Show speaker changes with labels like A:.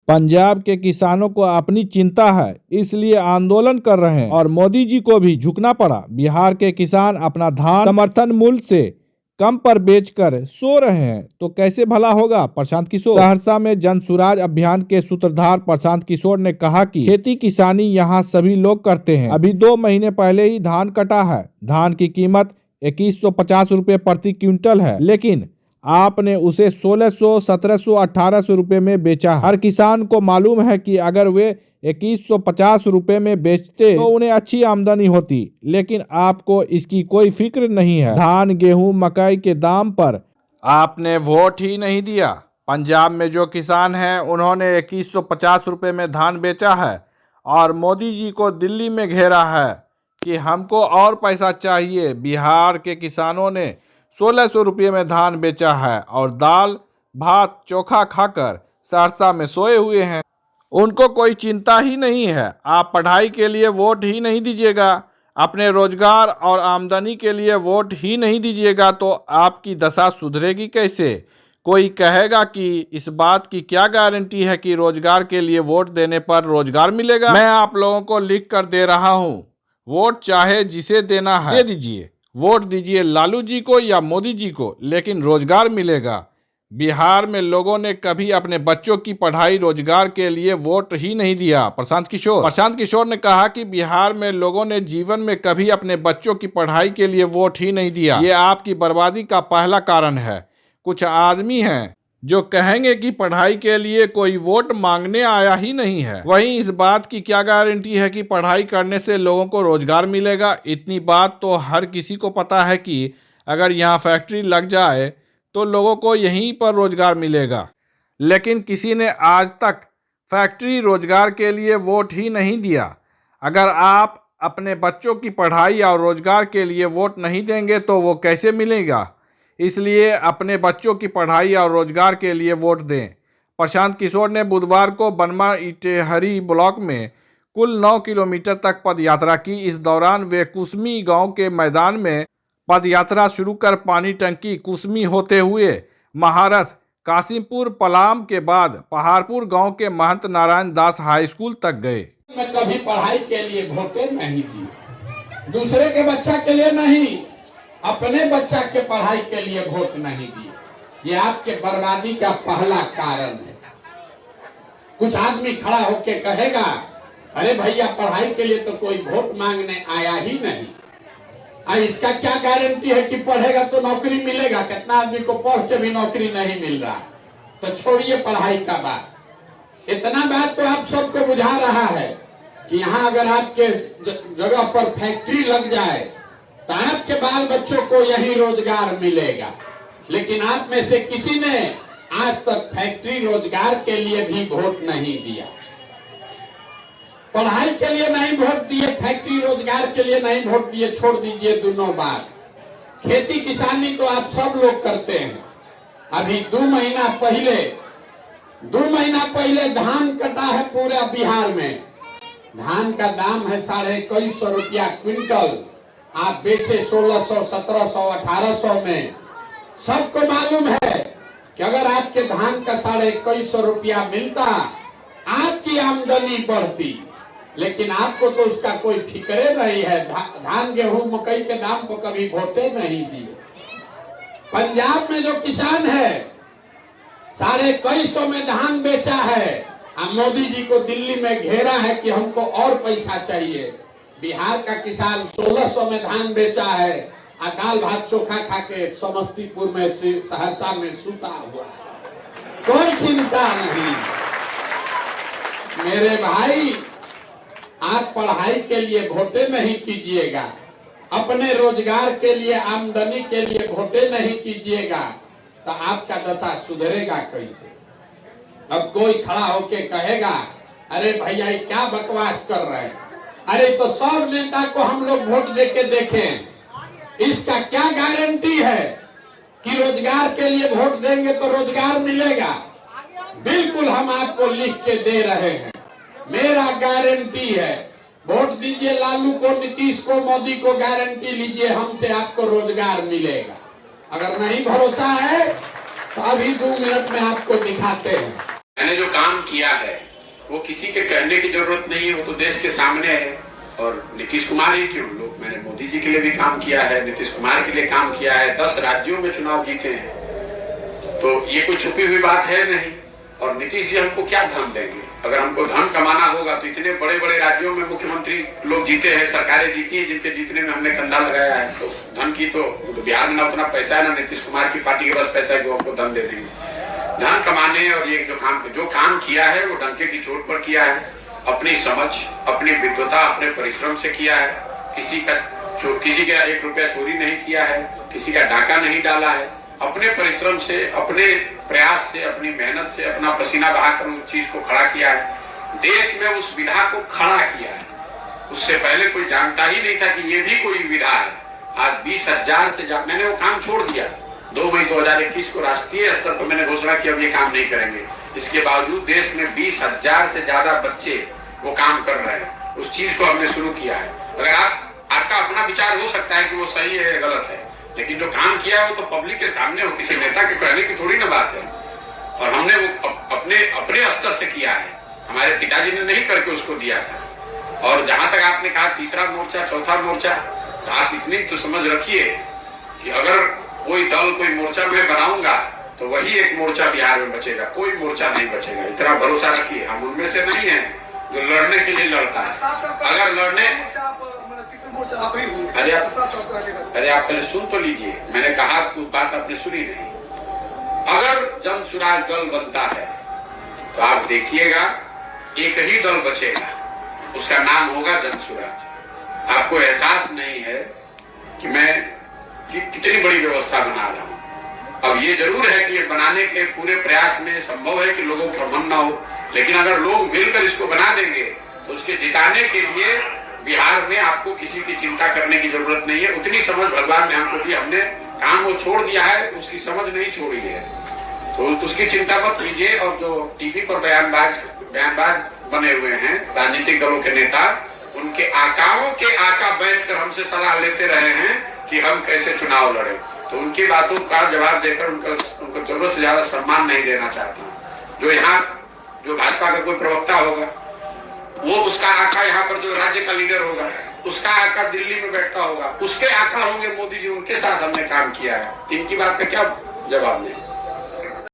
A: पंजाब के किसानों को अपनी चिंता है, इसलिए आंदोलन कर रहे हैं और मोदी जी को भी झुकना पड़ा। बिहार के किसान अपना धान समर्थन मूल्य से कम पर बेचकर सो रहे हैं, तो कैसे भला होगा। प्रशांत किशोर। सहरसा में जन सुराज अभियान के सूत्रधार प्रशांत किशोर ने कहा कि खेती किसानी यहाँ सभी लोग करते हैं। अभी 2 महीने पहले ही धान कटा है। धान की कीमत 2150 रुपए प्रति क्विंटल है, लेकिन आपने उसे 1600, 1700, 1800 रुपए में बेचा। हर किसान को मालूम है कि अगर वे 2150 रुपए में बेचते तो उन्हें अच्छी आमदनी होती, लेकिन आपको इसकी कोई फिक्र नहीं है। धान, गेहूं, मकई के दाम पर आपने वोट ही नहीं दिया। पंजाब में जो किसान हैं उन्होंने 2150 रुपए में धान बेचा है और मोदी जी को दिल्ली में घेरा है कि हमको और पैसा चाहिए। बिहार के किसानों ने 1600 रुपये में धान बेचा है और दाल भात चोखा खाकर सहरसा में सोए हुए हैं। उनको कोई चिंता ही नहीं है। आप पढ़ाई के लिए वोट ही नहीं दीजिएगा, अपने रोजगार और आमदनी के लिए वोट ही नहीं दीजिएगा, तो आपकी दशा सुधरेगी कैसे। कोई कहेगा कि इस बात की क्या गारंटी है कि रोजगार के लिए वोट देने पर रोजगार मिलेगा। मैं आप लोगों को लिख कर दे रहा हूँ, वोट चाहे जिसे देना है दे दीजिए। वोट दीजिए लालू जी को या मोदी जी को, लेकिन रोजगार मिलेगा। बिहार में लोगों ने कभी अपने बच्चों की पढ़ाई रोजगार के लिए वोट ही नहीं दिया। प्रशांत किशोर ने कहा कि बिहार में लोगों ने जीवन में कभी अपने बच्चों की पढ़ाई के लिए वोट ही नहीं दिया। ये आपकी बर्बादी का पहला कारण है। कुछ आदमी हैं जो कहेंगे कि पढ़ाई के लिए कोई वोट मांगने आया ही नहीं है। वहीं इस बात की क्या गारंटी है कि पढ़ाई करने से लोगों को रोजगार मिलेगा। इतनी बात तो हर किसी को पता है कि अगर यहाँ फैक्ट्री लग जाए तो लोगों को यहीं पर रोजगार मिलेगा, लेकिन किसी ने आज तक फैक्ट्री रोजगार के लिए वोट ही नहीं दिया। अगर आप अपने बच्चों की पढ़ाई और रोजगार के लिए वोट नहीं देंगे तो वो कैसे मिलेगा। इसलिए अपने बच्चों की पढ़ाई और रोजगार के लिए वोट दें। प्रशांत किशोर ने बुधवार को बनमा इटेहरी ब्लॉक में कुल 9 किलोमीटर तक पदयात्रा की। इस दौरान वे कुसमी गांव के मैदान में पदयात्रा शुरू कर पानी टंकी कुसमी होते हुए महारस, कासिमपुर, पलाम के बाद पहाड़पुर गांव के महंत नारायण दास हाई स्कूल तक गए।
B: मैं कभी पढ़ाई के लिए वोटे नहीं दी, दूसरे के बच्चा के लिए नहीं, अपने बच्चा के पढ़ाई के लिए वोट नहीं दिए। ये आपके बर्बादी का पहला कारण है। कुछ आदमी खड़ा होके कहेगा, अरे भैया पढ़ाई के लिए तो कोई वोट मांगने आया ही नहीं। इसका क्या गारंटी है कि पढ़ेगा तो नौकरी मिलेगा। कितना आदमी को पढ़ के भी नौकरी नहीं मिल रहा। तो छोड़िए पढ़ाई का बात। इतना बात तो आप सबको बुझा रहा है कि यहाँ अगर आपके जगह पर फैक्ट्री लग जाए तो आपके बाल बच्चों को यही रोजगार मिलेगा। लेकिन आप में से किसी ने आज तक फैक्ट्री रोजगार के लिए भी वोट नहीं दिया। पढ़ाई के लिए नहीं वोट दिए, फैक्ट्री रोजगार के लिए नहीं वोट दिए, छोड़ दीजिए दोनों बात। खेती किसानी तो आप सब लोग करते हैं। अभी 2 महीना पहले धान कटा है पूरे बिहार में। धान का दाम है 2150 रुपया क्विंटल। आप बेचे 1600, 1700, 1800 में। सबको मालूम है कि अगर आपके धान का 2150 रुपया मिलता, आपकी आमदनी बढ़ती, लेकिन आपको तो उसका कोई फिक्रे नहीं है। धान, गेहूं, मकई के दाम को कभी वोटे नहीं दिए। पंजाब में जो किसान है 2150 में धान बेचा है, मोदी जी को दिल्ली में घेरा है कि हमको और पैसा चाहिए। बिहार का किसान 1600 में धान बेचा है और दाल भात चोखा खा के समस्तीपुर में, सहरसा में सूता हुआ है। कोई चिंता नहीं। मेरे भाई, आप पढ़ाई के लिए वोटे नहीं कीजिएगा, अपने रोजगार के लिए, आमदनी के लिए वोटे नहीं कीजिएगा, तो आपका दशा सुधरेगा कैसे। अब कोई खड़ा होके कहेगा, अरे भैया क्या बकवास कर रहे हैं। अरे तो सब नेता को हम लोग वोट देके देखें, इसका क्या गारंटी है कि रोजगार के लिए वोट देंगे तो रोजगार मिलेगा। बिल्कुल हम आपको लिख के दे रहे हैं, मेरा गारंटी है। वोट दीजिए लालू को, नीतीश को, मोदी को, गारंटी लीजिए हमसे आपको रोजगार मिलेगा। अगर नहीं भरोसा है तो अभी 2 मिनट में आपको दिखाते हैं। मैंने जो काम किया है वो किसी के कहने की जरूरत नहीं है, वो तो देश के सामने है। और नीतीश कुमार ही क्यों, लोग मैंने मोदी जी के लिए भी काम किया है, नीतीश कुमार के लिए काम किया है, 10 राज्यों में चुनाव जीते हैं, तो ये कोई छुपी हुई बात है नहीं। और नीतीश जी हमको क्या धन देंगे? अगर हमको धन कमाना होगा तो इतने बड़े बड़े राज्यों में मुख्यमंत्री लोग जीते हैं, सरकारें जीती हैं, जिनके जीतने में हमने कंधा लगाया है। तो धन की तो बिहार में ना उतना पैसा है, ना नीतीश कुमार की पार्टी के पास पैसा है जो हमको धन दे देंगे। धन कमाने और ये जो काम किया है वो डंके की चोट पर किया है, अपनी समझ, अपनी विद्वता, अपने परिश्रम से किया है। किसी का 1 रुपया चोरी नहीं किया है, किसी का डाका नहीं डाला है, अपने परिश्रम से, अपने प्रयास से, अपनी मेहनत से, अपना पसीना बहाकर उस चीज को खड़ा किया है। देश में उस विधा को खड़ा किया है। उससे पहले कोई जानता ही नहीं था कि ये भी कोई विधा है। आज 20,000 से ज्यादा, मैंने वो काम छोड़ दिया 2 मई 2021 को राष्ट्रीय स्तर पर मैंने घोषणा की अब ये काम नहीं करेंगे। इसके बावजूद देश में 20,000 से ज्यादा बच्चे वो काम कर रहे हैं। उस चीज को हमने शुरू किया है। अगर आपका अपना विचार हो सकता है कि वो सही है या गलत है, लेकिन जो काम किया है वो तो पब्लिक के सामने हो, किसी नेता के कहने की थोड़ी ना बात है। और हमने वो अपने स्तर से किया है, हमारे पिताजी ने नहीं करके उसको दिया था। और जहां तक आपने कहा तीसरा मोर्चा, चौथा मोर्चा, तो आप इतनी तो समझ रखिए कि अगर कोई दल, कोई मोर्चा मैं बनाऊंगा तो वही एक मोर्चा बिहार में बचेगा, कोई मोर्चा नहीं बचेगा। इतना भरोसा रखिए। हम उनमें से नहीं है जो लड़ने के लिए लड़ता है। अगर लड़ने, अरे आप पहले सुन तो लीजिए, मैंने कहा कुछ बात आपने सुनी नहीं। अगर जन सुराज दल बनता है तो आप देखिएगा एक ही दल बचेगा, उसका नाम होगा जन सुराज। आपको एहसास नहीं है कि मैं कितनी बड़ी व्यवस्था बना रहा हूं। अब ये जरूर है कि ये बनाने के पूरे प्रयास में संभव है कि लोगों का मन ना हो, लेकिन अगर लोग मिलकर इसको बना देंगे तो उसके जिताने के लिए बिहार में आपको किसी की चिंता करने की जरूरत नहीं है। उतनी समझ भगवान ने हमको दी, हमने काम वो छोड़ दिया है, उसकी समझ नहीं छोड़ी है, तो उसकी चिंता मत कीजिए। और जो टीवी पर बयानबाज बने हुए हैं राजनीतिक दलों के नेता, उनके आकाओं के आका बैठकर हमसे सलाह लेते रहे हैं कि हम कैसे चुनाव लड़े, तो उनकी बातों का जवाब देकर उनको जरूरत से ज्यादा सम्मान नहीं देना चाहता हूँ। जो यहाँ जो भाजपा का कोई प्रवक्ता होगा, वो उसका आका यहाँ पर जो राज्य का लीडर होगा, उसका आका दिल्ली में बैठता होगा, उसके आका होंगे मोदी जी, उनके साथ हमने काम किया है। इनकी बात का क्या जवाब दें?